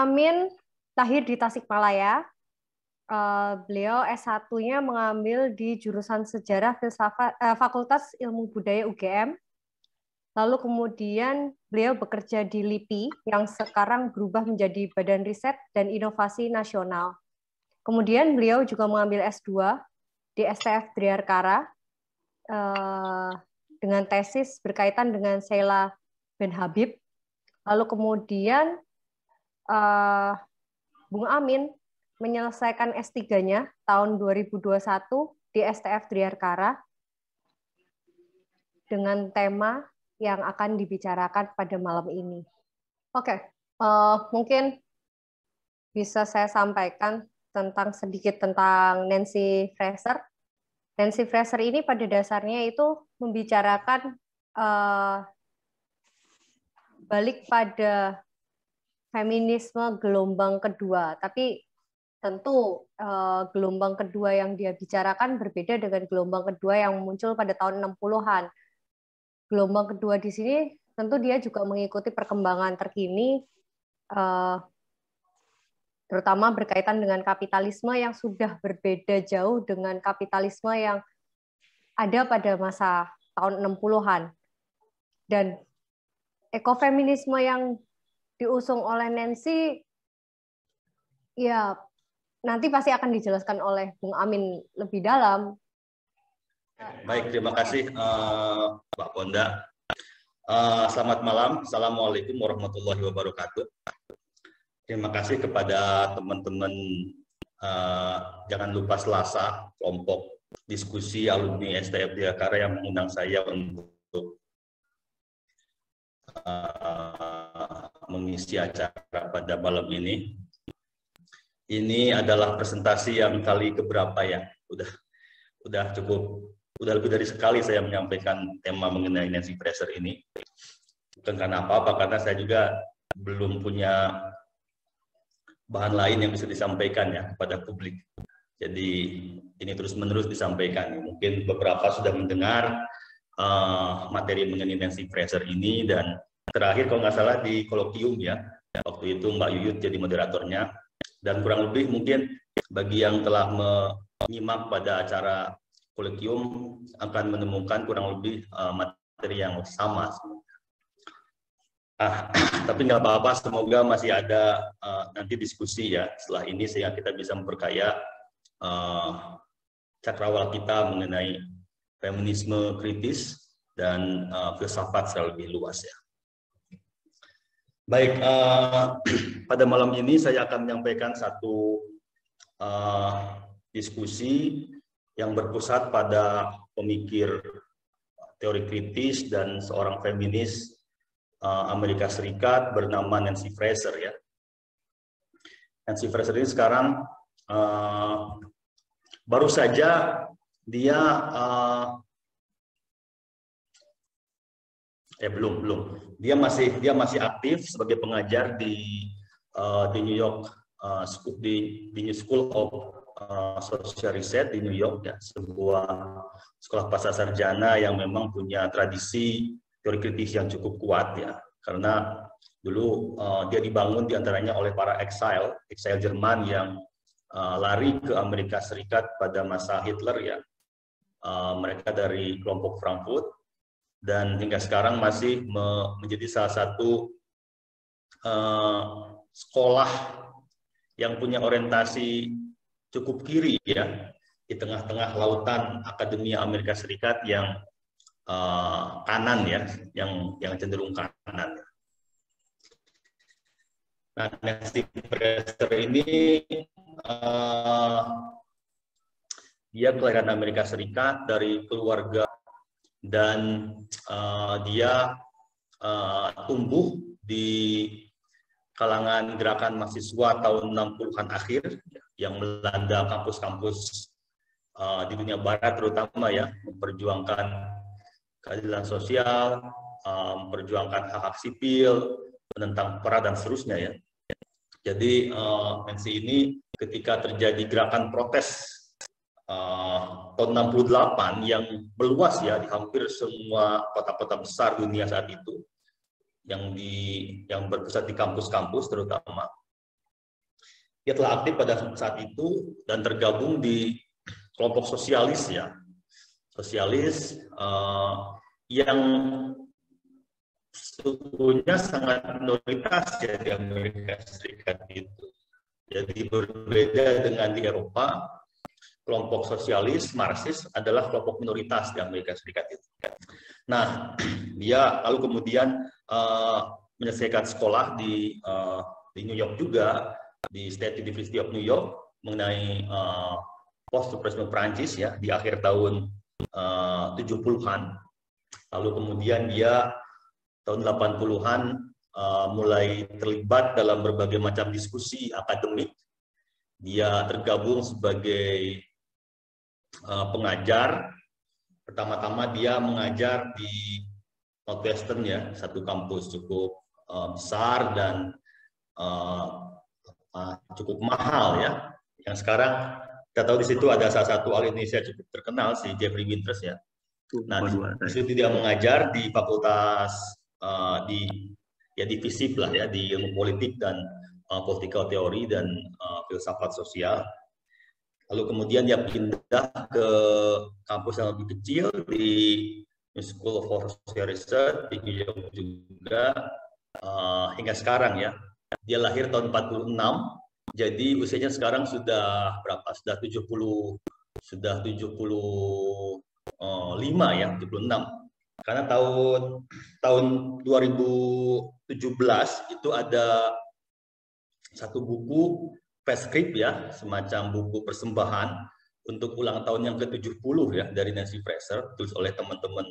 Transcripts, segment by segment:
Amin lahir di Tasikmalaya. Beliau S1-nya mengambil di jurusan Sejarah Filsafat Fakultas Ilmu Budaya UGM. Lalu kemudian beliau bekerja di LIPI yang sekarang berubah menjadi Badan Riset dan Inovasi Nasional. Kemudian beliau juga mengambil S2 di STF Driarkara dengan tesis berkaitan dengan Sheila Ben Habib. Lalu kemudian Bung Amin menyelesaikan S3-nya tahun 2021 di STF Driarkara dengan tema yang akan dibicarakan pada malam ini. Oke, mungkin bisa saya sampaikan sedikit tentang Nancy Fraser. Nancy Fraser ini pada dasarnya itu membicarakan balik pada feminisme gelombang kedua, tapi tentu gelombang kedua yang dia bicarakan berbeda dengan gelombang kedua yang muncul pada tahun 60-an. Gelombang kedua di sini tentu dia juga mengikuti perkembangan terkini, terutama berkaitan dengan kapitalisme yang sudah berbeda jauh dengan kapitalisme yang ada pada masa tahun 60-an. Dan ekofeminisme yang diusung oleh Nancy, ya nanti pasti akan dijelaskan oleh Bung Amin lebih dalam. Baik, terima kasih Mbak Ponda. Selamat malam, Assalamualaikum warahmatullahi wabarakatuh. Terima kasih kepada teman-teman, jangan lupa Selasa, kelompok diskusi alumni STF Driarkara yang mengundang saya untuk mengisi acara pada malam ini. Ini adalah presentasi yang kali keberapa ya? Udah lebih dari sekali saya menyampaikan tema mengenai Nancy Fraser ini. Bukan karena apa-apa, karena saya juga belum punya bahan lain yang bisa disampaikan ya kepada publik. Jadi ini terus-menerus disampaikan. Mungkin beberapa sudah mendengar materi mengenai Nancy Fraser ini, dan terakhir kalau nggak salah di kolokium ya, waktu itu Mbak Yuyut jadi moderatornya. Dan kurang lebih mungkin bagi yang telah menyimak pada acara kolokium akan menemukan kurang lebih materi yang sama. Tapi nggak apa-apa, semoga masih ada nanti diskusi ya setelah ini, sehingga kita bisa memperkaya cakrawala kita mengenai feminisme kritis dan filsafat secara lebih luas ya. Baik, pada malam ini saya akan menyampaikan satu diskusi yang berpusat pada pemikir teori kritis dan seorang feminis Amerika Serikat bernama Nancy Fraser ya. Nancy Fraser ini sekarang baru saja dia belum dia masih aktif sebagai pengajar di New York di New School of Social Research di New York ya, sebuah sekolah pasca sarjana yang memang punya tradisi teori kritis yang cukup kuat ya, karena dulu dia dibangun diantaranya oleh para exile Jerman yang lari ke Amerika Serikat pada masa Hitler ya. Mereka dari kelompok Frankfurt, dan hingga sekarang masih menjadi salah satu sekolah yang punya orientasi cukup kiri ya, di tengah-tengah lautan akademia Amerika Serikat yang kanan ya, yang cenderung kanan. Nah, Nancy Fraser ini dia kelahiran Amerika Serikat dari keluarga, dan dia tumbuh di kalangan gerakan mahasiswa tahun 60-an akhir yang melanda kampus-kampus di dunia barat terutama ya, memperjuangkan keadilan sosial, memperjuangkan hak-hak sipil, menentang perang dan seterusnya ya. Jadi Nancy ini ketika terjadi gerakan protes tahun 68 yang meluas ya di hampir semua kota-kota besar dunia saat itu, yang berpusat di kampus-kampus terutama, Dia telah aktif pada saat itu dan tergabung di kelompok sosialis ya, sosialis yang sukunya sangat minoritas ya di Amerika Serikat itu. Jadi berbeda dengan di Eropa, kelompok sosialis, Marxis adalah kelompok minoritas di Amerika Serikat itu. Nah, dia lalu kemudian menyelesaikan sekolah di New York juga, di State University of New York mengenai post-surrealisme Prancis ya di akhir tahun 70-an. Lalu kemudian dia tahun 80-an mulai terlibat dalam berbagai macam diskusi akademik. Dia tergabung sebagai pengajar. Pertama-tama dia mengajar di Northwestern ya, satu kampus cukup besar dan cukup mahal ya. Yang sekarang kita tahu di situ ada salah satu ahli Indonesia cukup terkenal si Jeffrey Winters ya. Nah, di situ dia mengajar di fakultas di FISIP lah ya, di ilmu politik dan political theory dan filsafat sosial. Lalu kemudian dia pindah ke kampus yang lebih kecil di School of Social Research di New York juga hingga sekarang ya. Dia lahir tahun 46, jadi usianya sekarang sudah berapa? Sudah 75 ya, 76. Karena tahun 2017 itu ada satu buku preskrip ya, semacam buku persembahan untuk ulang tahun yang ke-70 ya dari Nancy Fraser, tulis oleh teman-teman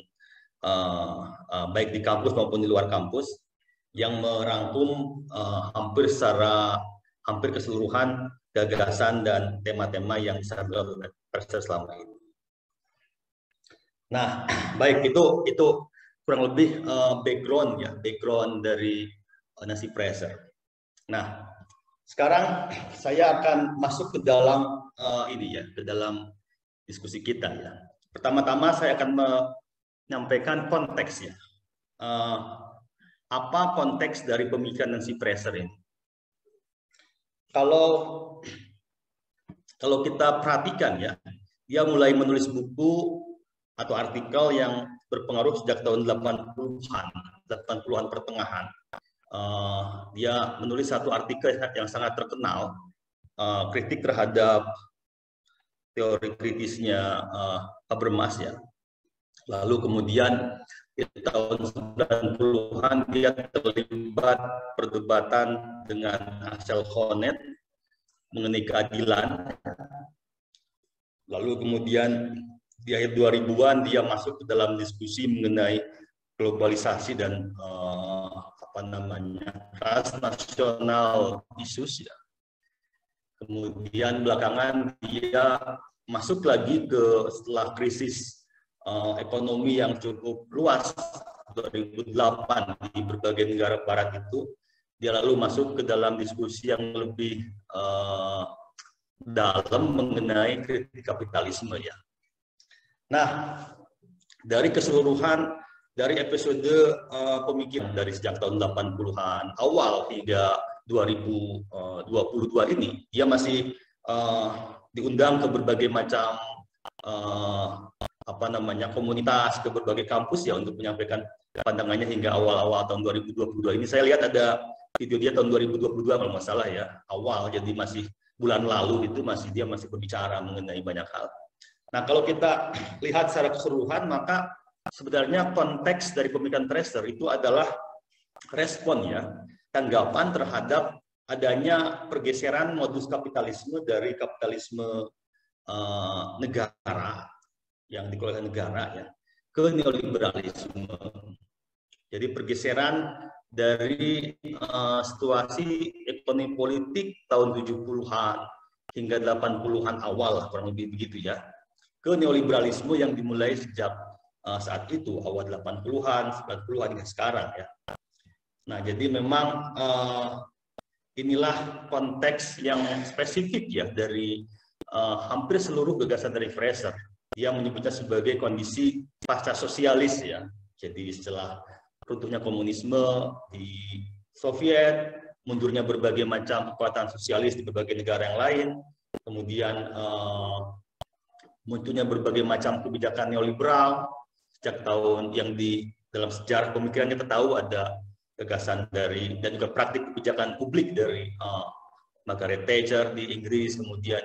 baik di kampus maupun di luar kampus, yang merangkum hampir keseluruhan gagasan dan tema-tema yang disampaikan oleh Fraser selama ini. Nah, baik itu kurang lebih background dari Nancy Fraser. Nah, sekarang saya akan masuk ke dalam ke dalam diskusi kita ya. Pertama-tama saya akan menyampaikan konteksnya. Apa konteks dari pemikiran Nancy Fraser ini? Kalau kita perhatikan ya, dia mulai menulis buku atau artikel yang berpengaruh sejak tahun 80-an pertengahan. Dia menulis satu artikel yang sangat terkenal, kritik terhadap teori kritisnya Habermas ya. Lalu kemudian di tahun 90-an dia terlibat perdebatan dengan Axel Honneth mengenai keadilan. Lalu kemudian di akhir 2000-an dia masuk ke dalam diskusi mengenai globalisasi dan transnational issues ya. Kemudian belakangan dia masuk lagi setelah krisis ekonomi yang cukup luas 2008 di berbagai negara barat itu, dia lalu masuk ke dalam diskusi yang lebih dalam mengenai kritik kapitalisme ya. Nah, dari keseluruhan dari episode pemikiran dari sejak tahun 80-an awal hingga 2022 ini, dia masih diundang ke berbagai macam komunitas, ke berbagai kampus ya untuk menyampaikan pandangannya hingga awal-awal tahun 2022 ini. Saya lihat ada video dia tahun 2022 kalau nggak salah ya, awal, jadi masih bulan lalu itu dia masih berbicara mengenai banyak hal. Nah, kalau kita lihat secara keseluruhan, maka sebenarnya konteks dari pemikiran Fraser itu adalah respon ya, tanggapan terhadap adanya pergeseran modus kapitalisme dari kapitalisme negara yang dikelola negara ya ke neoliberalisme. Jadi pergeseran dari situasi ekonomi politik tahun 70-an hingga 80-an awal kurang lebih begitu ya, ke neoliberalisme yang dimulai sejak saat itu awal 80-an, 90-an hingga sekarang ya. Nah, jadi memang inilah konteks yang spesifik ya dari hampir seluruh gagasan dari Fraser. Dia menyebutnya sebagai kondisi pasca sosialis ya. Jadi setelah runtuhnya komunisme di Soviet, mundurnya berbagai macam kekuatan sosialis di berbagai negara yang lain, kemudian munculnya berbagai macam kebijakan neoliberal sejak tahun yang dalam sejarah pemikiran kita tahu ada gagasan dari dan juga praktik kebijakan publik dari Margaret Thatcher di Inggris, kemudian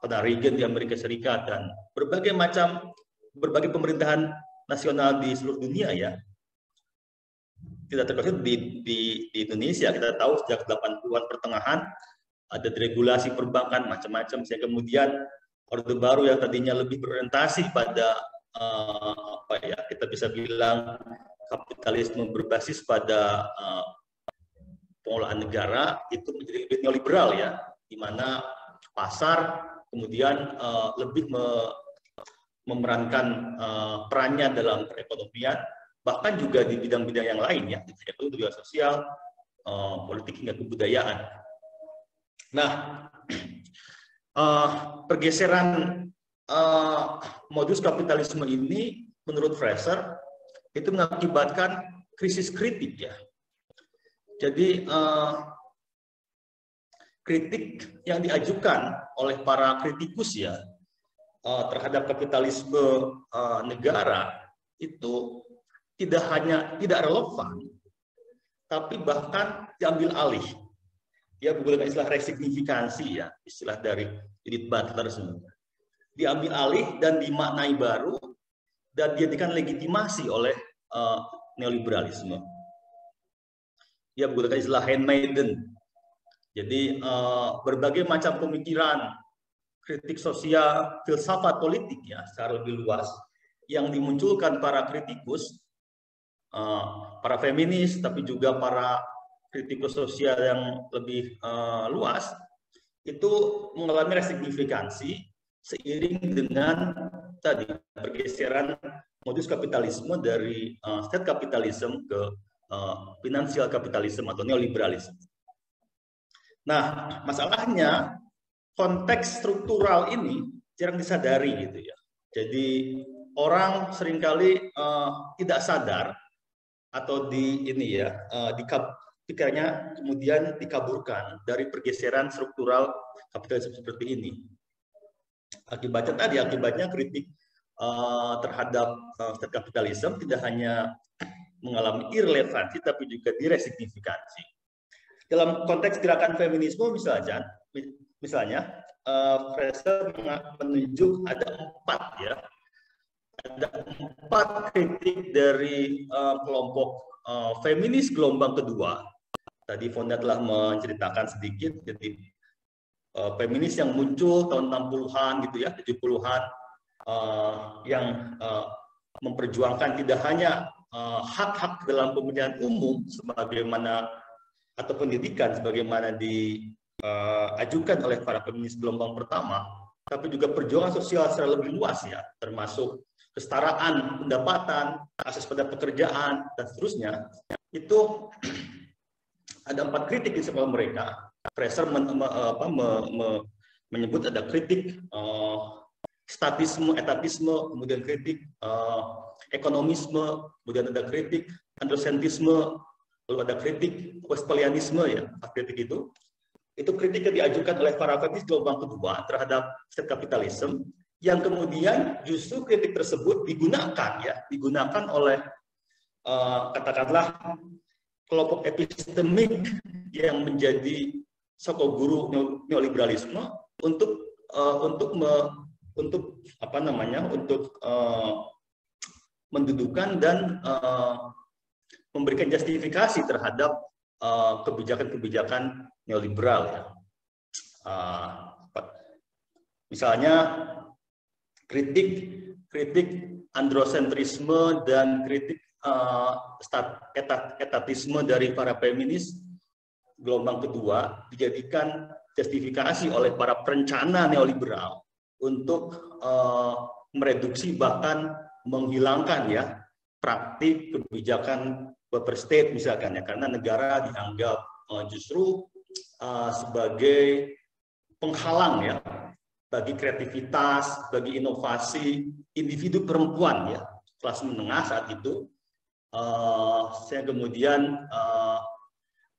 Ronald Reagan di Amerika Serikat, dan berbagai pemerintahan nasional di seluruh dunia ya. Tidak terkecuali di Indonesia, kita tahu sejak 80-an pertengahan ada deregulasi perbankan macam-macam, sehingga kemudian Orde Baru yang tadinya lebih berorientasi pada kita bisa bilang kapitalisme berbasis pada pengelolaan negara, itu menjadi lebih neoliberal ya, di mana pasar kemudian lebih memerankan perannya dalam perekonomian, bahkan juga di bidang-bidang yang lain ya, yaitu juga sosial, politik hingga kebudayaan. Nah, pergeseran modus kapitalisme ini menurut Fraser itu mengakibatkan krisis kritik ya. Jadi kritik yang diajukan oleh para kritikus ya terhadap kapitalisme negara itu tidak relevan, tapi bahkan diambil alih. Ya, menggunakan istilah resignifikansi ya, istilah dari Judith Butler sebenarnya. Diambil alih dan dimaknai baru dan dijadikan legitimasi oleh neoliberalisme. Dia menggunakan istilah handmaiden. Jadi berbagai macam pemikiran, kritik sosial, filsafat politik ya secara lebih luas yang dimunculkan para kritikus, para feminis, tapi juga para kritikus sosial yang lebih luas, itu mengalami resignifikansi seiring dengan tadi pergeseran modus kapitalisme dari state capitalism ke financial capitalism atau neoliberalisme. Nah, masalahnya konteks struktural ini jarang disadari gitu ya. Jadi orang seringkali tidak sadar atau pikirannya kemudian dikaburkan dari pergeseran struktural kapitalisme seperti ini. Akibatnya kritik terhadap state capitalism tidak hanya mengalami irrelevansi tapi juga diresignifikansi. Dalam konteks gerakan feminisme misalnya Fraser menunjuk ada 4 kritik dari kelompok feminis gelombang kedua. Tadi Fonda telah menceritakan sedikit, jadi feminis yang muncul tahun 60-an gitu ya, 70-an, yang memperjuangkan tidak hanya hak-hak dalam pemilihan umum sebagaimana atau pendidikan sebagaimana diajukan oleh para feminis gelombang pertama, tapi juga perjuangan sosial secara lebih luas ya, termasuk kesetaraan pendapatan, akses pada pekerjaan dan seterusnya. Itu ada 4 kritik di sebelah mereka. Fraser menyebut ada kritik statisme, etatisme, kemudian kritik ekonomisme, kemudian ada kritik androsentisme, lalu ada kritik Westphalianisme ya. Kritik itu kritik yang diajukan oleh para feminis gelombang kedua terhadap state capitalism, yang kemudian justru kritik tersebut digunakan oleh katakanlah kelompok epistemik yang menjadi sokoguru neoliberalisme untuk mendudukan dan memberikan justifikasi terhadap kebijakan-kebijakan neoliberal ya. Misalnya kritik androsentrisme dan kritik etatisme dari para feminis gelombang kedua dijadikan justifikasi oleh para perencana neoliberal untuk mereduksi bahkan menghilangkan ya praktik kebijakan welfare state misalkan ya, karena negara dianggap justru sebagai penghalang ya bagi kreativitas, bagi inovasi individu perempuan ya kelas menengah saat itu. Saya kemudian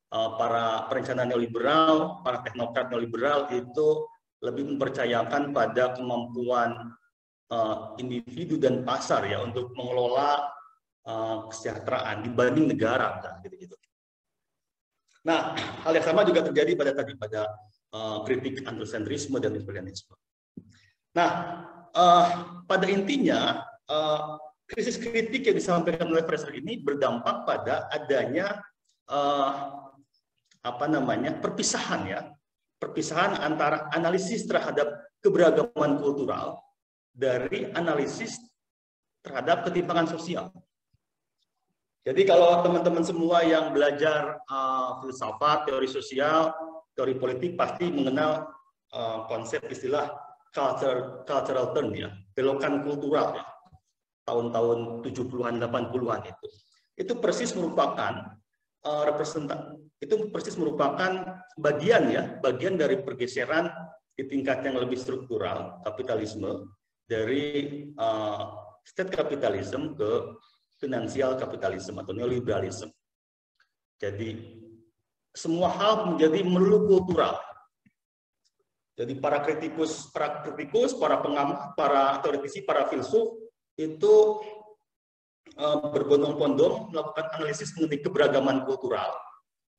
para perencana neoliberal, para teknokrat neoliberal itu lebih mempercayakan pada kemampuan individu dan pasar ya untuk mengelola kesejahteraan dibanding negara, gitu-gitu. Nah, hal yang sama juga terjadi pada kritik androsentrisme dan imperialisme. Nah, pada intinya krisis kritik yang disampaikan oleh Fraser ini berdampak pada adanya perpisahan ya, perpisahan antara analisis terhadap keberagaman kultural dari analisis terhadap ketimpangan sosial. Jadi kalau teman-teman semua yang belajar filsafat, teori sosial, teori politik pasti mengenal konsep istilah cultural turn ya, belokan kultural ya, tahun-tahun 70-an 80-an itu persis merupakan bagian dari pergeseran di tingkat yang lebih struktural kapitalisme dari state kapitalisme ke finansial kapitalisme atau neoliberalisme. Jadi semua hal menjadi melulu kultural. Jadi para kritikus, para pengamat, para teoretisi, para filsuf itu berbondong-bondong melakukan analisis mengenai keberagaman kultural,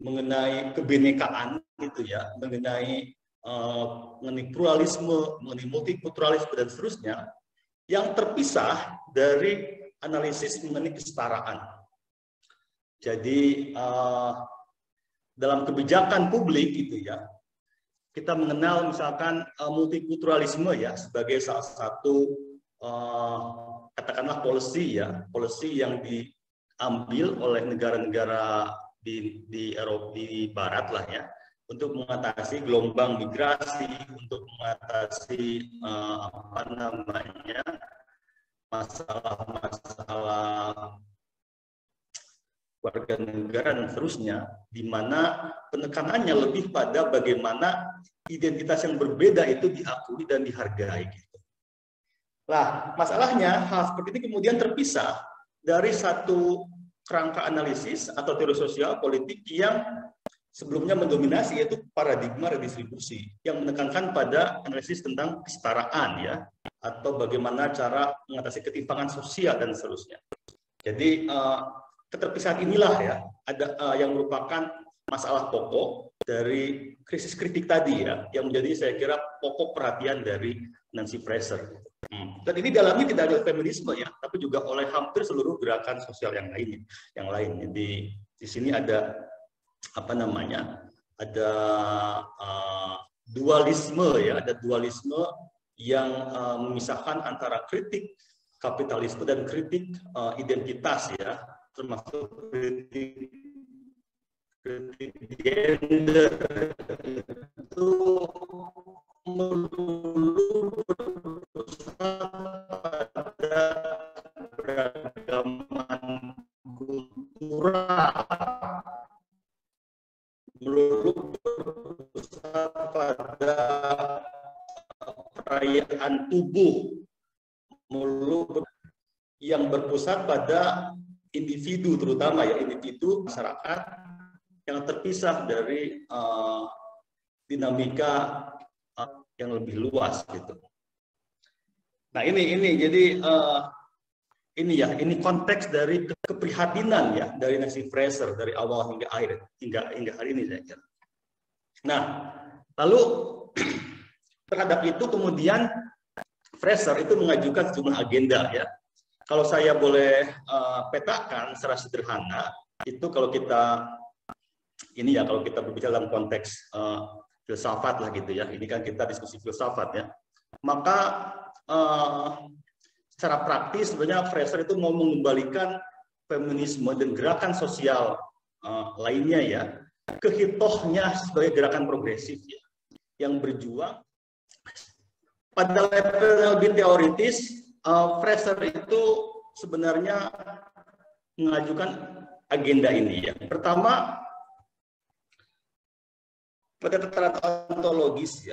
mengenai kebinekaan gitu ya, mengenai pluralisme, mengenai multikulturalisme dan seterusnya, yang terpisah dari analisis mengenai kesetaraan. Jadi dalam kebijakan publik gitu ya, kita mengenal misalkan multikulturalisme ya sebagai salah satu katakanlah policy yang diambil oleh negara-negara di Eropa di Barat lah ya untuk mengatasi gelombang migrasi, untuk mengatasi masalah-masalah warga negara dan seterusnya, di mana penekanannya lebih pada bagaimana identitas yang berbeda itu diakui dan dihargai. Gitu. Nah, masalahnya hal seperti ini kemudian terpisah dari satu kerangka analisis atau teori sosial politik yang sebelumnya mendominasi, yaitu paradigma redistribusi yang menekankan pada analisis tentang kesetaraan ya, atau bagaimana cara mengatasi ketimpangan sosial dan seterusnya. Jadi keterpisahan inilah ya ada yang merupakan masalah pokok dari krisis kritik tadi ya, yang menjadi saya kira pokok perhatian dari Nancy Fraser. Dan ini dalamnya tidak hanya feminisme ya, tapi juga oleh hampir seluruh gerakan sosial yang lain. Jadi di sini ada ada dualisme ya, ada dualisme yang memisahkan antara kritik kapitalisme dan kritik identitas ya, termasuk kritik gender itu melulu pada beragaman kultural, melulu pada perayaan tubuh, melulu yang berpusat pada individu, terutama ya individu masyarakat yang terpisah dari dinamika yang lebih luas gitu. Nah ini jadi ini konteks dari keprihatinan ya dari Nancy Fraser dari awal hingga akhir hingga hari ini saya kira. Nah lalu terhadap itu kemudian Fraser itu mengajukan sejumlah agenda ya. Kalau saya boleh petakan secara sederhana itu kalau kita berbicara dalam konteks filsafat lah gitu ya. Ini kan kita diskusi filsafat ya. Maka secara praktis sebenarnya Fraser itu mau mengembalikan feminisme dan gerakan sosial lainnya ya ke hitohnya sebagai gerakan progresif ya, yang berjuang pada level yang lebih teoritis. Fraser itu sebenarnya mengajukan agenda ini ya. Pertama, pada tataran ontologis ya,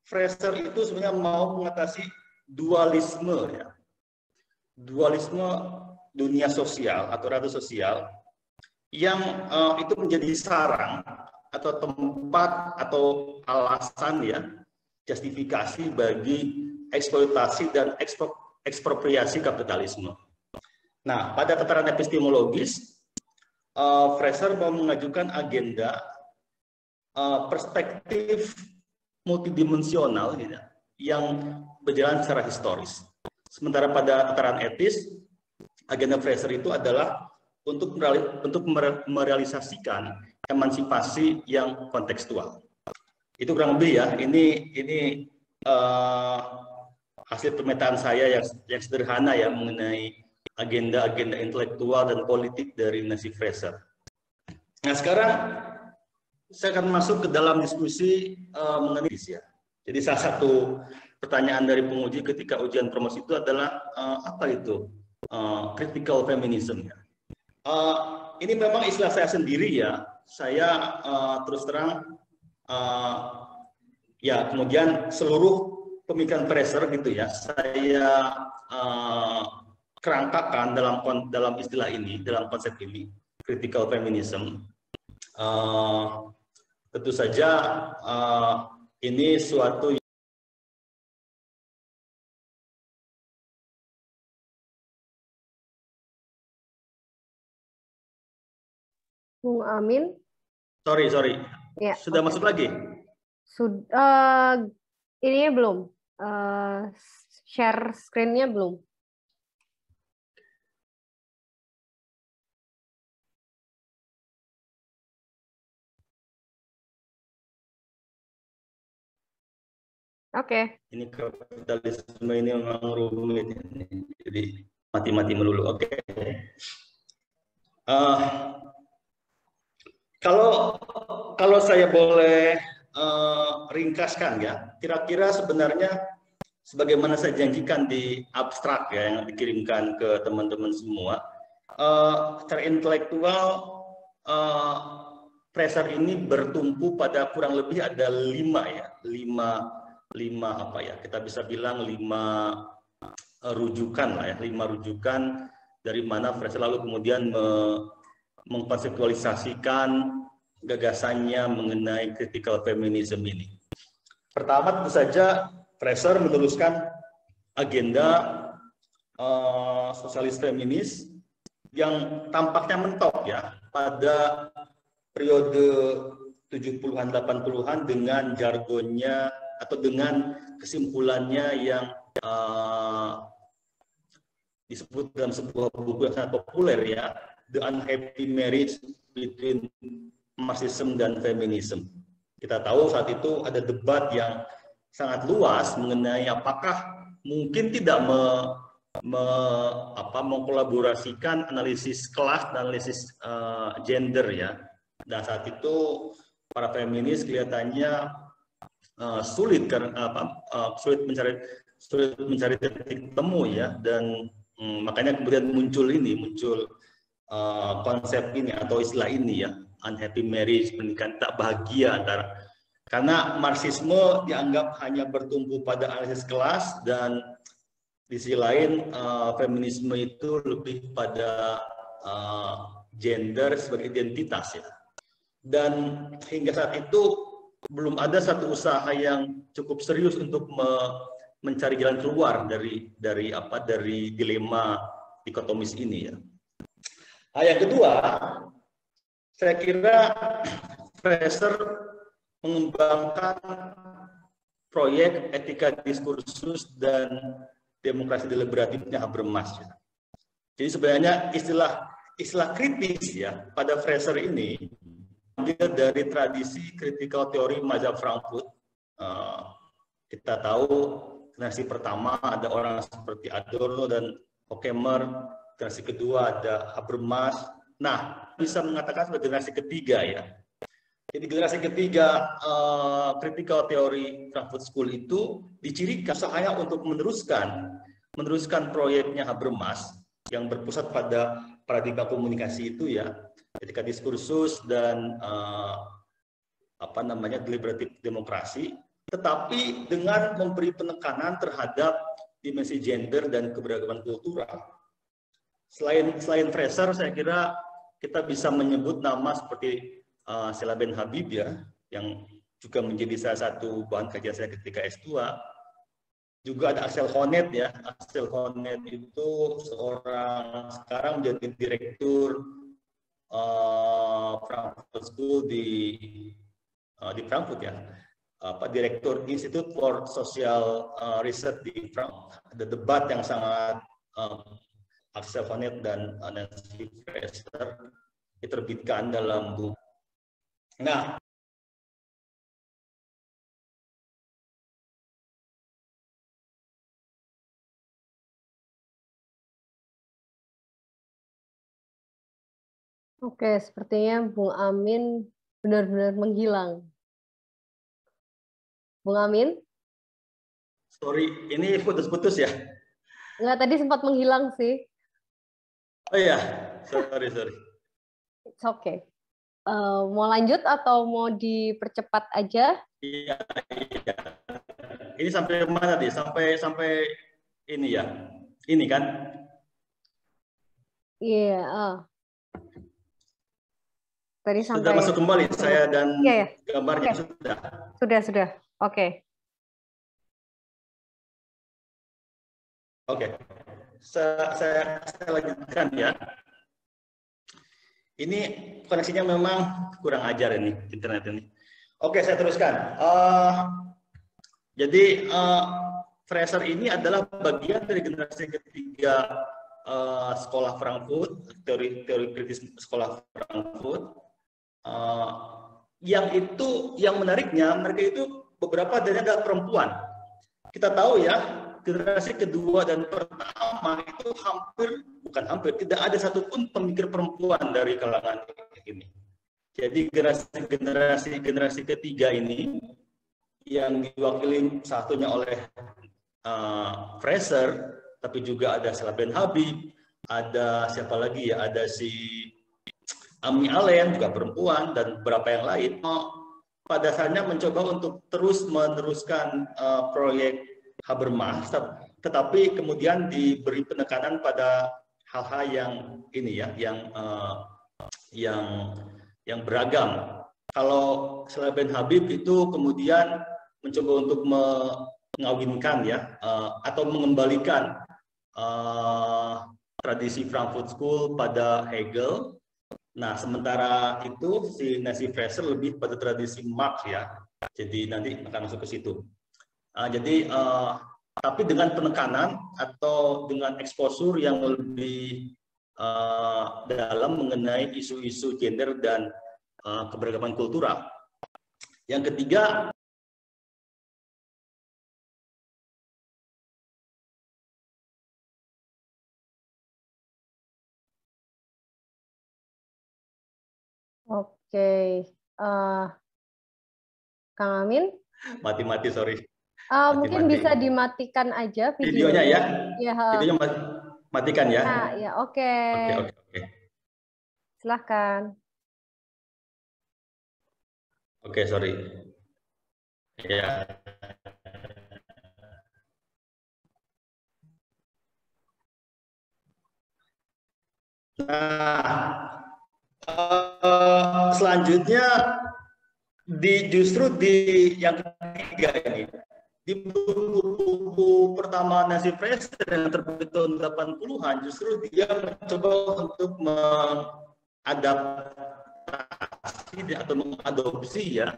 Fraser itu sebenarnya mau mengatasi dualisme ya, dualisme dunia sosial atau ratu sosial yang itu menjadi sarang atau tempat atau alasan ya, justifikasi bagi eksploitasi dan ekspropriasi kapitalisme. Nah, pada tataran epistemologis, Fraser mau mengajukan agenda perspektif multidimensional gitu, yang berjalan secara historis. Sementara pada tataran etis, agenda Fraser itu adalah untuk merealisasikan emansipasi yang kontekstual. Itu kurang lebih ya. Ini hasil pemetaan saya yang sederhana ya mengenai agenda-agenda intelektual dan politik dari Nancy Fraser. Nah, sekarang saya akan masuk ke dalam diskusi mengenai ya. Jadi salah satu pertanyaan dari penguji ketika ujian promosi itu adalah apa itu critical feminism ya. Ini memang istilah saya sendiri ya. Saya terus terang ya kemudian seluruh pemikiran Fraser gitu ya. Saya kerangkakan dalam istilah ini, dalam konsep ini, critical feminism. Tentu saja ini suatu Bung Amin. Sorry. Ya, sudah masuk lagi? Sudah. Ininya belum. Share screen-nya belum. Oke. Ini kapitalisme ini memang rumit. Jadi mati-mati melulu. Oke. Kalau saya boleh ringkaskan ya, kira-kira sebenarnya sebagaimana saya janjikan di abstrak ya yang dikirimkan ke teman-teman semua, secara intelektual Fraser ini bertumpu pada kurang lebih ada lima apa ya, kita bisa bilang lima rujukan lah ya, 5 rujukan dari mana Fraser lalu kemudian mengkonseptualisasikan gagasannya mengenai critical feminism ini. Pertama tentu saja Fraser menuliskan agenda sosialis feminis yang tampaknya mentok ya pada periode 70-an 80-an dengan jargonnya atau dengan kesimpulannya yang disebut dalam sebuah buku yang sangat populer ya, The Unhappy Marriage Between Marxism dan Feminism. Kita tahu saat itu ada debat yang sangat luas mengenai apakah mungkin tidak mengkolaborasikan analisis kelas dan analisis gender ya. Dan saat itu para feminis kelihatannya sulit sulit mencari titik temu ya, dan makanya kemudian muncul konsep ini atau istilah ini ya, unhappy marriage, pernikahan tak bahagia antara, karena Marxisme dianggap hanya bertumpu pada analisis kelas dan di sisi lain feminisme itu lebih pada gender sebagai identitas ya. Dan hingga saat itu belum ada satu usaha yang cukup serius untuk mencari jalan keluar dari dilema dikotomis ini ya. Nah, yang kedua, saya kira Fraser mengembangkan proyek etika diskursus dan demokrasi deliberatifnya Habermas ya. Jadi sebenarnya istilah kritis ya pada Fraser ini ambil dari tradisi critical theory mazhab Frankfurt. Kita tahu generasi pertama ada orang seperti Adorno dan Horkheimer, generasi kedua ada Habermas. Nah, bisa mengatakan sebagai generasi ketiga ya. Jadi generasi ketiga critical theory Frankfurt School itu dicirikan usahanya untuk meneruskan proyeknya Habermas yang berpusat pada paradigma komunikasi itu ya, etika diskursus dan deliberatif demokrasi, tetapi dengan memberi penekanan terhadap dimensi gender dan keberagaman kultural. Selain Fraser, saya kira kita bisa menyebut nama seperti Sheila Ben Habib ya, yang juga menjadi salah satu bahan kajian saya ketika S2. Juga ada Axel Honneth ya. Axel Honneth itu sekarang menjadi direktur Frankfurt School di Frankfurt ya. Direktur Institute for Social Research di Frankfurt. Ada debat yang sangat Axel Honneth dan Nancy Fraser diterbitkan dalam buku. Nah, oke, sepertinya Bung Amin benar-benar menghilang. Bung Amin? Sorry, ini putus-putus ya? Enggak, tadi sempat menghilang sih. Oh iya, sorry. It's okay. Mau lanjut atau mau dipercepat aja? Iya. Ini sampai mana nih? Sampai ini ya? Ini kan? Iya. Tadi Sudah sampai masuk kembali saya dan ya. Gambarnya Sudah. Sudah. Oke. Oke. Saya lanjutkan ya. Ini koneksinya memang kurang ajar ini internet ini. Oke, saya teruskan. Jadi Fraser ini adalah bagian dari generasi ketiga sekolah Frankfurt, teori kritis sekolah Frankfurt. Yang menariknya mereka itu beberapa dari adalah perempuan. Kita tahu ya, generasi kedua dan pertama itu tidak ada satupun pemikir perempuan dari kalangan ini. Jadi generasi ketiga ini yang diwakili satunya oleh Fraser, tapi juga ada Sheila Ben Habib, ada siapa lagi ya, ada si Amy Allen juga perempuan dan beberapa yang lain. Pada dasarnya mencoba untuk terus meneruskan proyek Habermas, tetapi kemudian diberi penekanan pada hal-hal yang ini ya, yang beragam. Kalau Sheila Ben Habib itu kemudian mencoba untuk mengawinkan ya, atau mengembalikan tradisi Frankfurt School pada Hegel. Nah, sementara itu si Nancy Fraser lebih pada tradisi Marx ya. Jadi nanti akan masuk ke situ. Tapi dengan penekanan atau dengan eksposur yang lebih dalam mengenai isu-isu gender dan keberagaman kultural. Yang ketiga, oke. Kang Amin? Mati, sorry. Mungkin bisa dimatikan aja videonya ya. Ya. Videonya matikan ya. Nah, ya, oke. Oke. Silahkan. Oke, sorry. Ya. Nah, selanjutnya justru di yang ketiga ini, di buku pertama Nancy Fraser yang terbit tahun 80-an, justru dia mencoba untuk mengadaptasi atau mengadopsi ya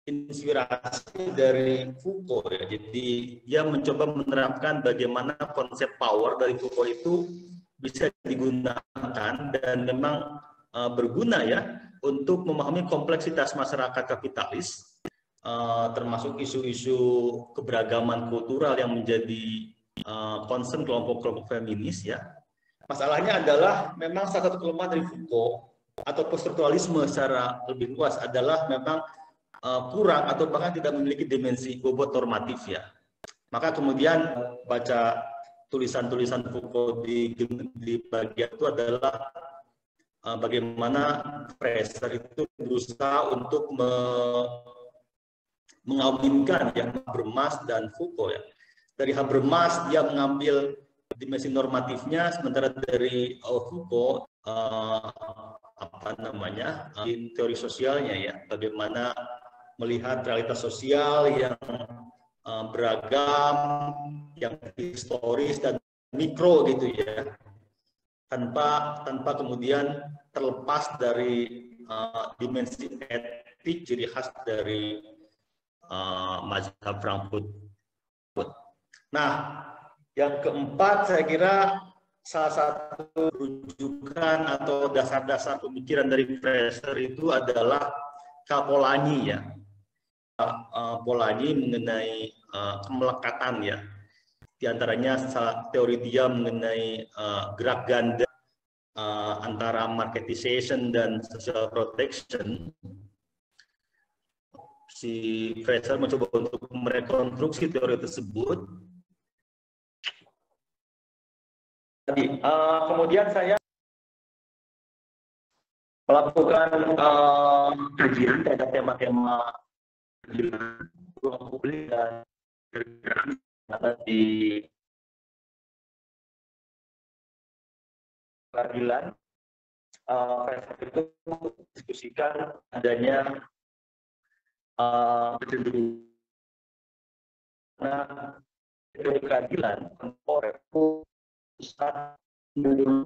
inspirasi dari Foucault ya. Jadi dia mencoba menerapkan bagaimana konsep power dari Foucault itu bisa digunakan dan memang berguna ya untuk memahami kompleksitas masyarakat kapitalis, termasuk isu-isu keberagaman kultural yang menjadi concern kelompok-kelompok feminis ya. Masalahnya adalah memang salah satu kelemahan dari Foucault atau poststrukturalisme secara lebih luas adalah memang kurang atau bahkan tidak memiliki dimensi bobot normatif ya. Maka kemudian baca tulisan-tulisan Foucault di bagian itu adalah bagaimana Fraser itu berusaha untuk mengawinkan ya Habermas dan Foucault ya. Dari Habermas dia mengambil dimensi normatifnya, sementara dari Foucault di teori sosialnya ya, bagaimana melihat realitas sosial yang beragam, yang historis dan mikro gitu ya, tanpa kemudian terlepas dari dimensi etik, ciri khas dari mazhab Frankfurt. Nah, yang keempat saya kira salah satu rujukan atau dasar-dasar pemikiran dari Fraser itu adalah Polanyi ya. Polanyi mengenai kemelekatan ya. Di antaranya teori dia mengenai gerak ganda antara marketization dan social protection. Si Fraser mencoba untuk merekonstruksi teori tersebut. Kemudian saya melakukan kajian terhadap tema-tema ruang publik dan di keadilan. Fraser itu diskusikan adanya keadilan kontemporer pusat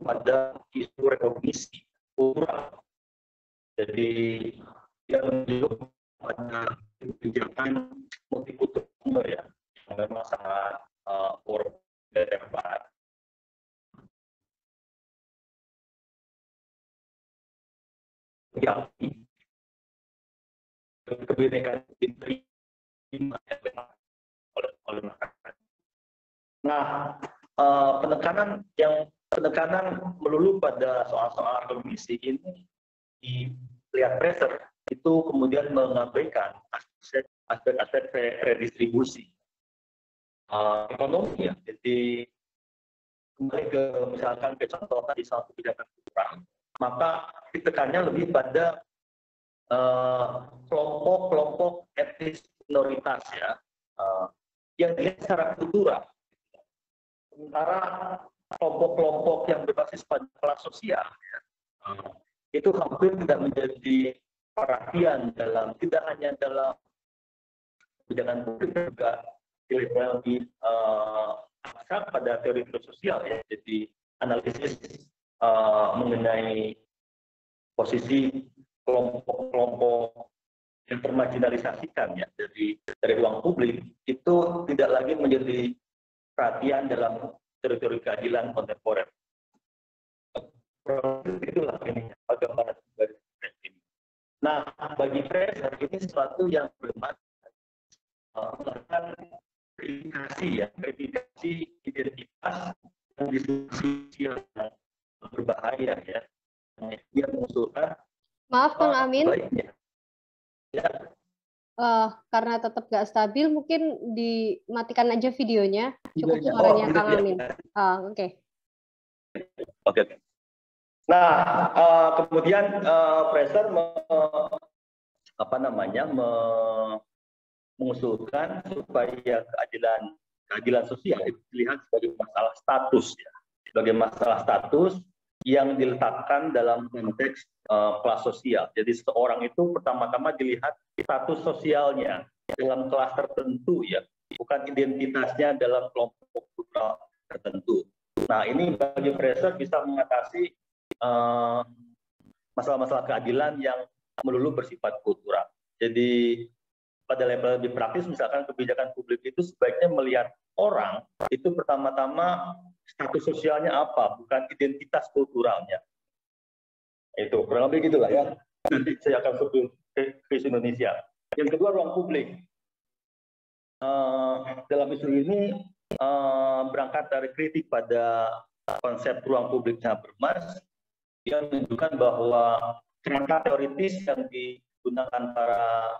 pada isu rekognisi kultural. Jadi yang menunjuk pada kebijakan multikultural ya, yang memang sangat berdebat. Yang kebinekaan diterima oleh masyarakat. Nah, penekanan melulu pada soal-soal remisi ini dilihat Fraser itu kemudian mengabaikan aspek-aspek redistribusi ekonomi ya. Jadi kembali ke misalkan ke contoh tadi soal kebijakan kultural, maka ditekannya lebih pada kelompok-kelompok etnis minoritas ya, yang dilihat secara kultural. Sementara kelompok-kelompok yang berbasis pada kelas sosial ya, itu hampir tidak menjadi perhatian tidak hanya dalam kebijakan publik, juga lebih abstrak pada teori sosial ya. Jadi analisis mengenai posisi kelompok-kelompok yang termarginalisasikan ya dari ruang publik itu tidak lagi menjadi perhatian dalam teori keadilan kontemporer. Itulah ini bagaimana ini. Nah, bagi Fraser ini sesuatu yang bermanfaat, melakukan verifikasi identitas dan diskusi yang berbahaya ya. Dia mengusulkan. Maaf Kang Amin. Ya. Karena tetap nggak stabil, mungkin dimatikan aja videonya. Cukup suaranya Kang Amin. Oke. Nah, kemudian Fraser mengusulkan supaya keadilan sosial itu dilihat sebagai masalah status ya, sebagai masalah status yang diletakkan dalam konteks kelas sosial. Jadi seseorang itu pertama-tama dilihat status sosialnya dalam kelas tertentu ya, bukan identitasnya dalam kelompok kultural tertentu. Nah, ini bagi Fraser bisa mengatasi masalah-masalah keadilan yang melulu bersifat kultural. Jadi pada level lebih praktis, misalkan kebijakan publik itu sebaiknya melihat orang itu pertama-tama status sosialnya apa, bukan identitas kulturalnya. Itu kurang lebih gitulah ya. Nanti saya akan sebut ke Indonesia. Yang kedua, ruang publik. Dalam isu ini berangkat dari kritik pada konsep ruang publiknya Habermas, yang menunjukkan bahwa kerangka teoritis yang digunakan para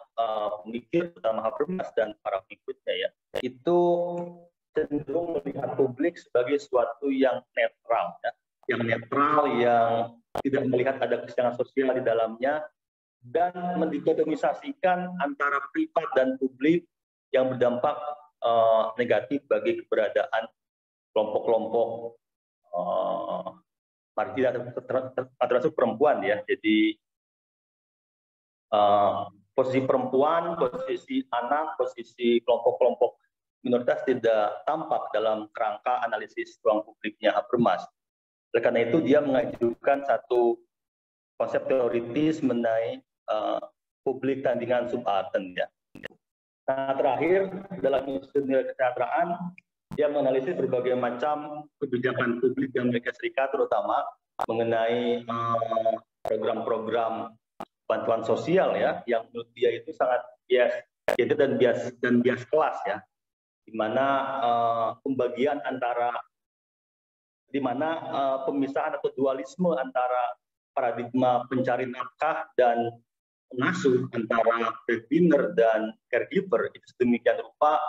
pemikir, terutama Habermas dan para pengikutnya ya, itu cenderung melihat publik sebagai sesuatu yang netral, ya. Yang tidak melihat ada kesenjangan sosial di dalamnya, dan mendikotomisasikan antara privat dan publik yang berdampak negatif bagi keberadaan kelompok-kelompok marginal termasuk perempuan ya. Jadi posisi perempuan, posisi anak, posisi kelompok-kelompok minoritas tidak tampak dalam kerangka analisis ruang publiknya Habermas. Oleh karena itu dia mengajukan satu konsep teoritis mengenai publik tandingan subaltern ya. Nah, terakhir dalam isu nilai kesejahteraan dia menganalisis berbagai macam kebijakan publik di Amerika Serikat, terutama mengenai program-program bantuan sosial ya, yang menurut dia itu sangat bias dan bias kelas ya, di mana pembagian antara pemisahan atau dualisme antara paradigma pencari nafkah dan pengasuh, antara breadwinner dan caregiver itu sedemikian rupa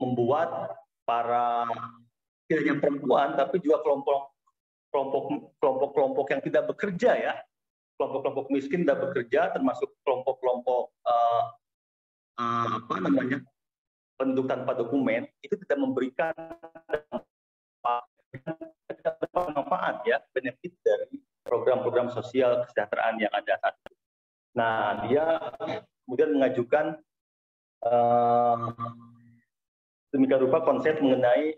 membuat para tidak hanya perempuan tapi juga kelompok-kelompok yang tidak bekerja ya, kelompok-kelompok miskin tidak bekerja, termasuk kelompok-kelompok penduduk tanpa dokumen itu tidak memberikan manfaat ya, benefit dari program-program sosial kesejahteraan yang ada saat ini. Nah, dia kemudian mengajukan demikian rupa konsep mengenai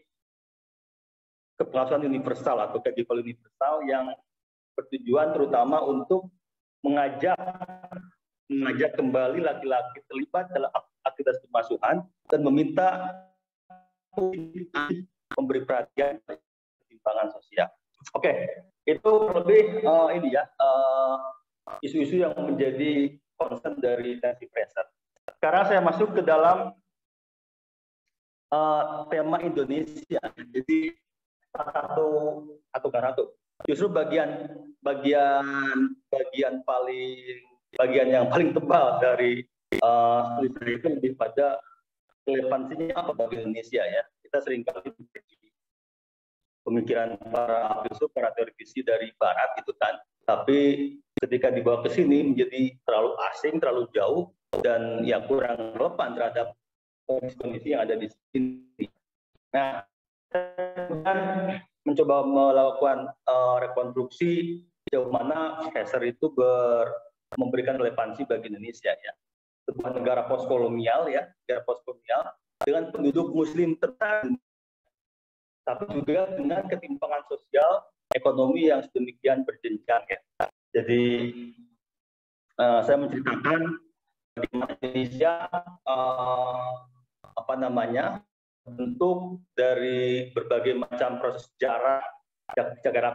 kepengasuhan universal atau caregiver universal yang bertujuan terutama untuk mengajak kembali laki-laki terlibat dalam aktivitas pengasuhan dan meminta memberi perhatian pada ketimpangan sosial. Oke, itu lebih isu-isu yang menjadi concern dari Nancy Fraser. Sekarang saya masuk ke dalam tema Indonesia. Jadi justru bagian yang paling tebal dari studi saya itu lebih pada relevansinya apa bagi Indonesia ya. Kita seringkali pemikiran para filsuf, para teoretisi dari Barat gitu kan, tapi ketika dibawa ke sini menjadi terlalu asing, terlalu jauh, dan ya kurang relevan terhadap kondisi yang ada di sini. Nah, saya mencoba melakukan rekonstruksi sejauh mana Fraser itu memberikan relevansi bagi Indonesia ya, sebuah negara postkolonial ya, dengan penduduk Muslim tertentu, tapi juga dengan ketimpangan sosial ekonomi yang sedemikian berjenjang ya. Jadi saya menceritakan bagaimana Indonesia bentuk dari berbagai macam proses sejarah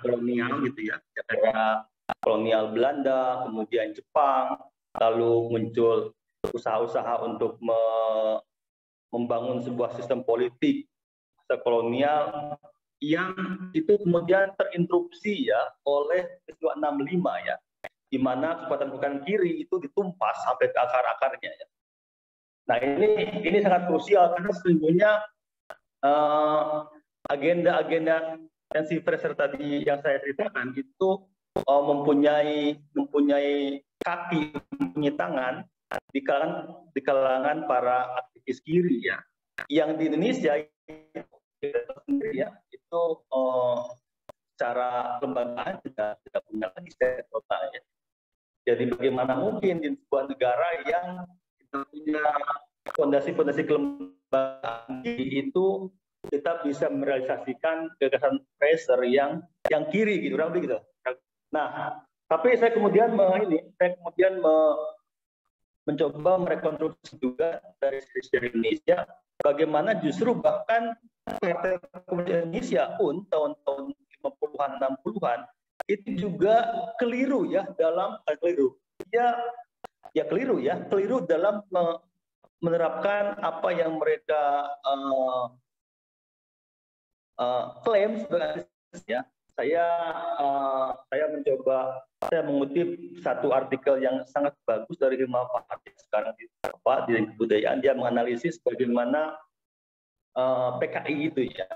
kolonial gitu ya, sejarah kolonial Belanda, kemudian Jepang, lalu muncul usaha-usaha untuk membangun sebuah sistem politik kolonial yang itu kemudian terinterupsi ya oleh peristiwa 65 ya, di mana kekuatan kiri itu ditumpas sampai ke akar-akarnya ya. Nah, ini sangat krusial karena sesungguhnya agenda-agenda Nancy Fraser tadi yang saya ceritakan itu mempunyai kaki, mempunyai tangan di kalangan para aktivis kiri ya, yang di Indonesia sendiri ya itu secara lembagaan tidak punya lagi total ya. Jadi bagaimana mungkin di sebuah negara yang kita punya fondasi kelembagaan itu kita bisa merealisasikan gagasan Fraser yang kiri gitu, kurang lebih gitu. Nah, tapi saya kemudian mencoba merekonstruksi juga dari sejarah Indonesia bagaimana justru bahkan Partai Komunis Indonesia pun tahun-tahun 50-an 60-an itu juga keliru dalam menerapkan apa yang mereka klaim sebagai ya. Saya mengutip satu artikel yang sangat bagus dari Hilma Fahri sekarang di Kebudayaan. Dia menganalisis bagaimana PKI itu ya.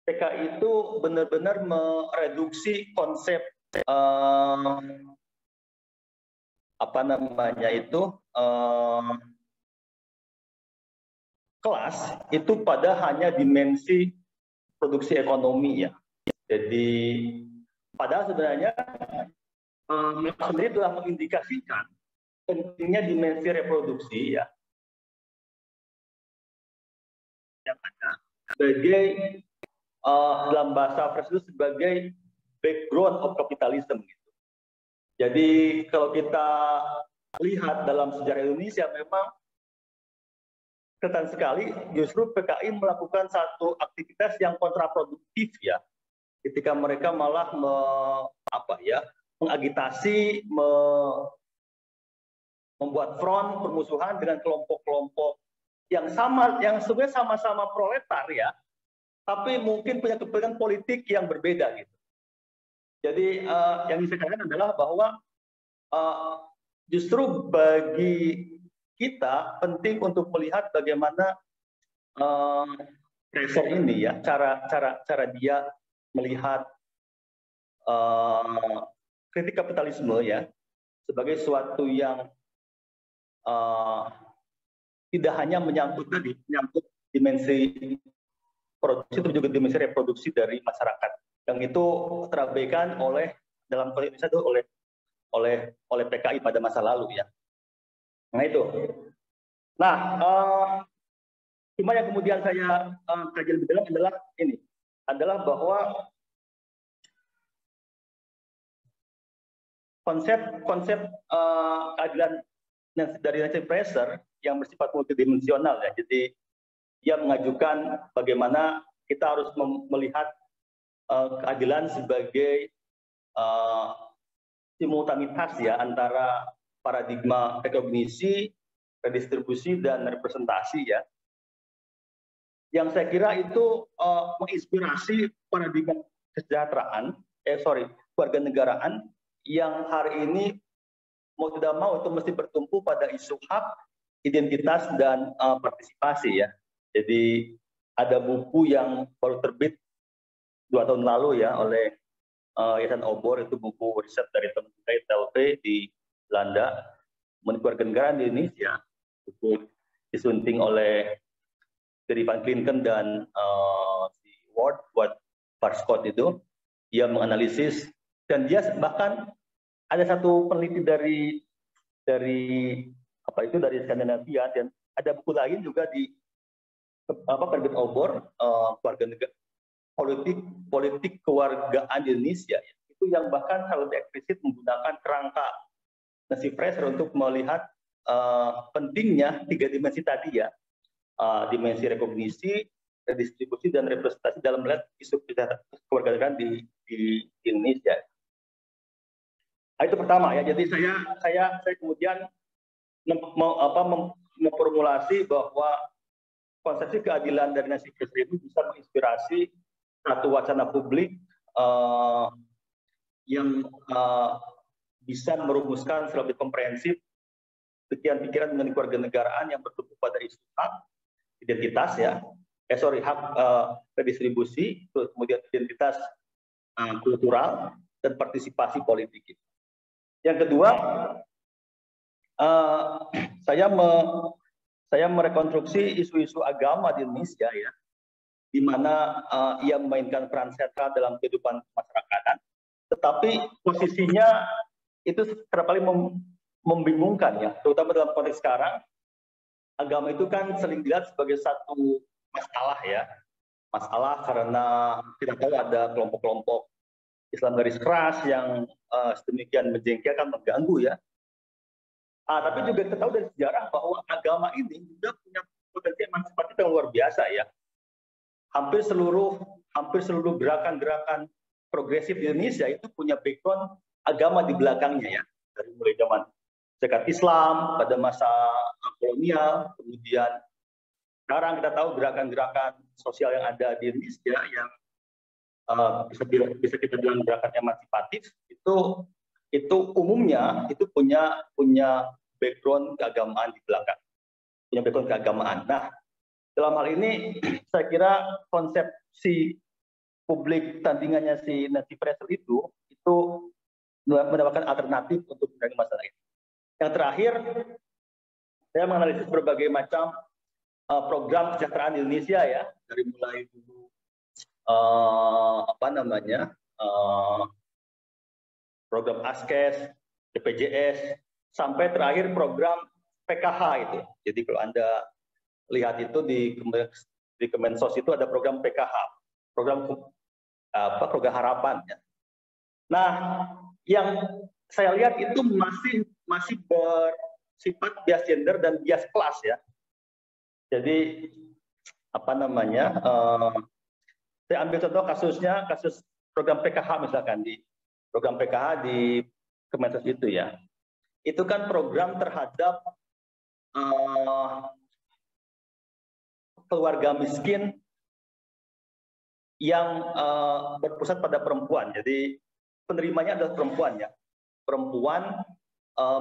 PKI itu benar-benar mereduksi konsep kelas itu pada hanya dimensi produksi ekonomi ya. Jadi padahal sebenarnya sendiri telah mengindikasikan pentingnya dimensi reproduksi ya yang ada sebagai dalam bahasa Fresh itu sebagai background of capitalism gitu. Jadi kalau kita lihat dalam sejarah Indonesia memang kelihatan sekali justru PKI melakukan satu aktivitas yang kontraproduktif ya, ketika mereka malah mengagitasi, membuat front permusuhan dengan kelompok-kelompok yang sebenarnya sama-sama proletar ya, tapi mungkin punya kepentingan politik yang berbeda gitu. Jadi yang saya katakan adalah bahwa justru bagi kita penting untuk melihat bagaimana Fraser ini ya, cara dia melihat kritik kapitalisme ya sebagai suatu yang tidak hanya menyangkut dimensi produksi, tapi juga dimensi reproduksi dari masyarakat yang itu terabaikan dalam konteks itu oleh PKI pada masa lalu ya. Nah itu. Nah, cuma yang kemudian saya kaji lebih dalam adalah bahwa konsep keadilan dari Nancy Fraser yang bersifat multidimensional ya. Jadi dia mengajukan bagaimana kita harus melihat keadilan sebagai simultanitas ya antara paradigma rekognisi, redistribusi, dan representasi ya. Yang saya kira itu menginspirasi paradigma kewarganegaraan yang hari ini mau tidak mau itu mesti bertumpu pada isu hak, identitas, dan partisipasi ya. Jadi ada buku yang baru terbit 2 tahun lalu ya oleh Yayasan Obor, itu buku riset dari teman-teman TLP di Belanda, mengenai kewarganegaraan di Indonesia. Buku disunting oleh dari Van Clinton dan si Ward buat Parscott itu. Dia menganalisis dan dia bahkan ada satu peneliti dari Skandinavia, dan ada buku lain juga di terbit Obor, politik kewargaan di Indonesia ya. Itu yang bahkan lebih eksplisit menggunakan kerangka Nancy Fraser untuk melihat pentingnya 3 dimensi tadi ya, dimensi rekognisi, redistribusi, dan representasi dalam melihat isu kewarganegaraan di Indonesia. Nah, itu pertama ya. Jadi saya kemudian memformulasi bahwa konsepsi keadilan dari Nancy Fraser itu bisa menginspirasi satu wacana publik yang bisa merumuskan secara lebih komprehensif pikiran mengenai kewarganegaraan yang bertumpu pada isu hak, identitas ya, hak redistribusi, kemudian identitas kultural, dan partisipasi politik. Yang kedua, saya merekonstruksi isu-isu agama di Indonesia ya, di mana ia memainkan peran sentral dalam kehidupan masyarakatan, tetapi posisinya itu kerap kali membingungkan ya, terutama dalam konteks sekarang. Agama itu kan sering dilihat sebagai satu masalah ya, masalah karena kita tahu ada kelompok-kelompok Islam garis keras yang sedemikian menjengkelkan, mengganggu ya. Tapi juga kita tahu dari sejarah bahwa agama ini juga punya potensi emansipasi yang luar biasa ya. Hampir seluruh gerakan-gerakan progresif di Indonesia itu punya background agama di belakangnya ya. Dari mulai zaman zakat Islam pada masa kolonial, kemudian sekarang kita tahu gerakan-gerakan sosial yang ada di Indonesia yang bisa kita bilang gerakan emansipatif itu umumnya itu punya background keagamaan di belakang, punya background keagamaan. Nah, dalam hal ini saya kira konsepsi publik tandingannya si Nancy Fraser itu mendapatkan alternatif untuk menangani masalah ini. Yang terakhir, saya menganalisis berbagai macam program kesejahteraan di Indonesia ya, dari mulai dulu program ASKES, BPJS, sampai terakhir program PKH itu. Jadi kalau Anda lihat itu di Kemensos itu ada program PKH, program harapan. Ya. Nah, yang saya lihat itu masih bersifat bias gender dan bias kelas ya. Jadi saya ambil contoh kasus program PKH misalkan di program PKH di Kemensos itu ya. Itu kan program terhadap keluarga miskin yang berpusat pada perempuan. Jadi penerimanya adalah perempuan ya. Perempuan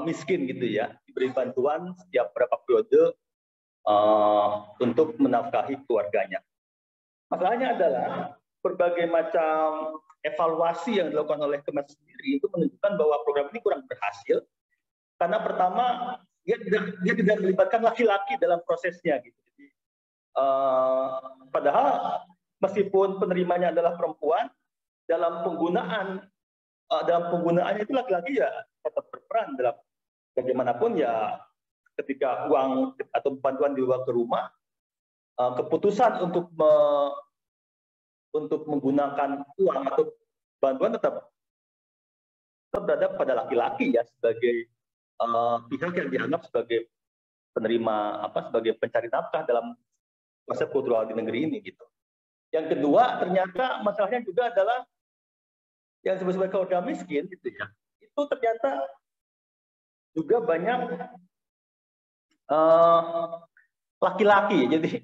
miskin gitu ya, diberi bantuan setiap berapa periode untuk menafkahi keluarganya. Masalahnya adalah berbagai macam evaluasi yang dilakukan oleh Kemensos sendiri itu menunjukkan bahwa program ini kurang berhasil karena pertama dia tidak melibatkan laki-laki dalam prosesnya gitu. Jadi, padahal meskipun penerimanya adalah perempuan, dalam penggunaannya itu laki-laki ya tetap berperan dalam bagaimanapun ya. Ketika uang atau bantuan dibawa ke rumah, keputusan untuk menggunakan uang atau bantuan tetap berada pada laki-laki ya sebagai pihak yang dianggap sebagai penerima sebagai pencari nafkah dalam konsep kultural di negeri ini gitu. Yang kedua ternyata masalahnya juga adalah yang disebut sebagai keluarga miskin gitu ya. Itu ternyata juga banyak laki-laki. Jadi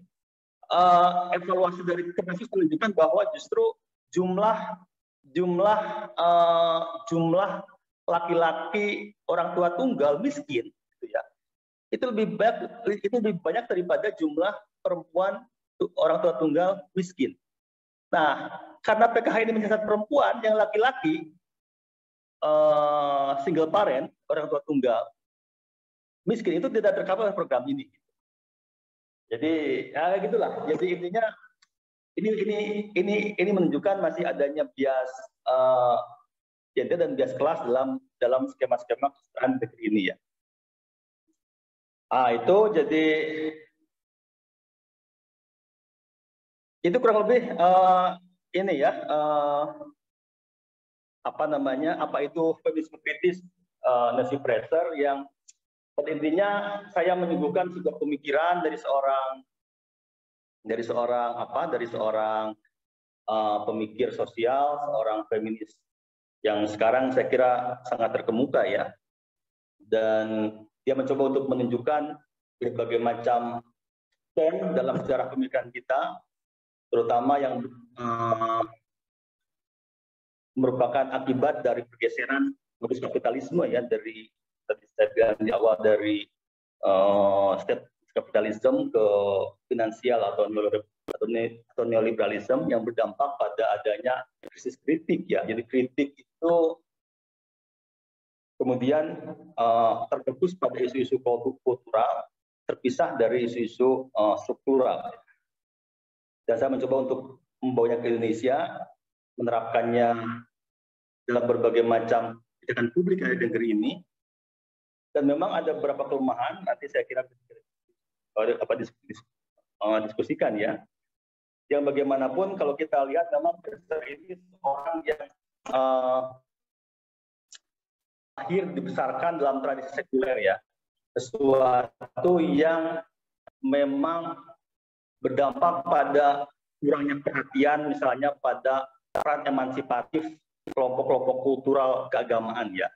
evaluasi dari Kemensos menunjukkan bahwa justru jumlah laki-laki orang tua tunggal miskin, gitu ya, itu lebih banyak daripada jumlah perempuan orang tua tunggal miskin. Nah, karena PKH ini menyasar perempuan yang laki-laki single parent orang tua tunggal miskin itu tidak tercover oleh program ini. Jadi ya gitulah. Jadi intinya ini menunjukkan masih adanya bias gender dan bias kelas dalam skema-skema kesejahteraan negeri ini ya. Itu jadi itu kurang lebih ini ya apa itu feminisme kritis Nancy Fraser yang pada intinya saya menyuguhkan sebuah pemikiran dari seorang pemikir sosial, seorang feminis yang sekarang saya kira sangat terkemuka ya, dan dia mencoba untuk menunjukkan berbagai macam tren dalam sejarah pemikiran kita, terutama yang merupakan akibat dari pergeseran modus kapitalisme ya, dari tadi saya bilang di awal dari step kapitalisme ke finansial atau neoliberalisme yang berdampak pada adanya krisis kritik ya. Jadi kritik itu kemudian terfokus pada isu-isu kultural terpisah dari isu-isu struktural. Dan saya mencoba untuk membawanya ke Indonesia, menerapkannya dalam berbagai macam kebijakan publik yang ada di negeri ini. Dan memang ada beberapa kelemahan, nanti saya kira diskusikan ya. Yang bagaimanapun kalau kita lihat memang Fraser ini orang yang lahir dibesarkan dalam tradisi sekuler ya. Sesuatu yang memang berdampak pada kurangnya perhatian misalnya pada peran emansipatif kelompok-kelompok kultural keagamaan ya.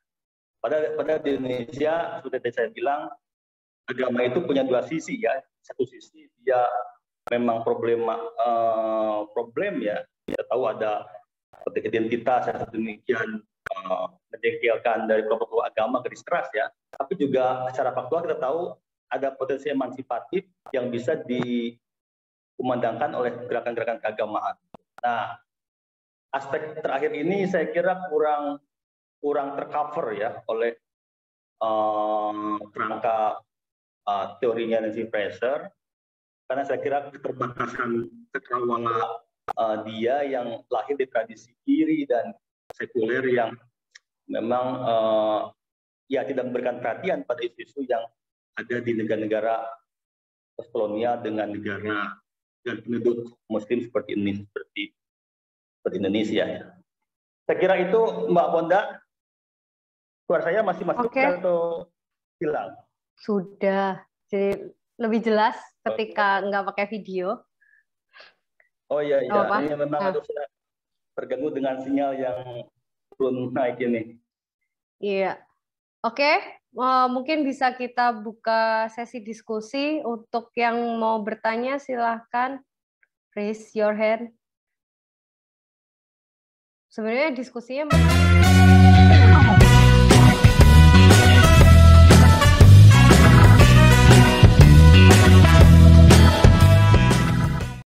Pada di Indonesia, seperti saya bilang, agama itu punya dua sisi ya. Satu sisi dia memang problem ya. Kita tahu ada identitas yang demikian menjengkelkan dari kelompok agama, garis keras ya. Tapi juga secara faktual kita tahu ada potensi emansipatif yang bisa dikumandangkan oleh gerakan-gerakan keagamaan. Nah, aspek terakhir ini saya kira kurang tercover ya oleh kerangka teorinya Nancy Fraser. karena saya kira keterbatasan cakrawala dia yang lahir di tradisi kiri dan sekuler yang memang ya tidak memberikan perhatian pada isu-isu yang ada di negara-negara postkolonial dengan negara dan penduduk Muslim seperti ini, seperti Indonesia. Saya kira itu Mbak Bonda. Suara saya masih masuk atau hilang? Sudah, jadi lebih jelas ketika nggak pakai video. Oh iya, ini memang harus terganggu dengan sinyal yang turun naik ini. Iya, oke. Mungkin bisa kita buka sesi diskusi. Untuk yang mau bertanya, silahkan raise your hand. Sebenarnya diskusinya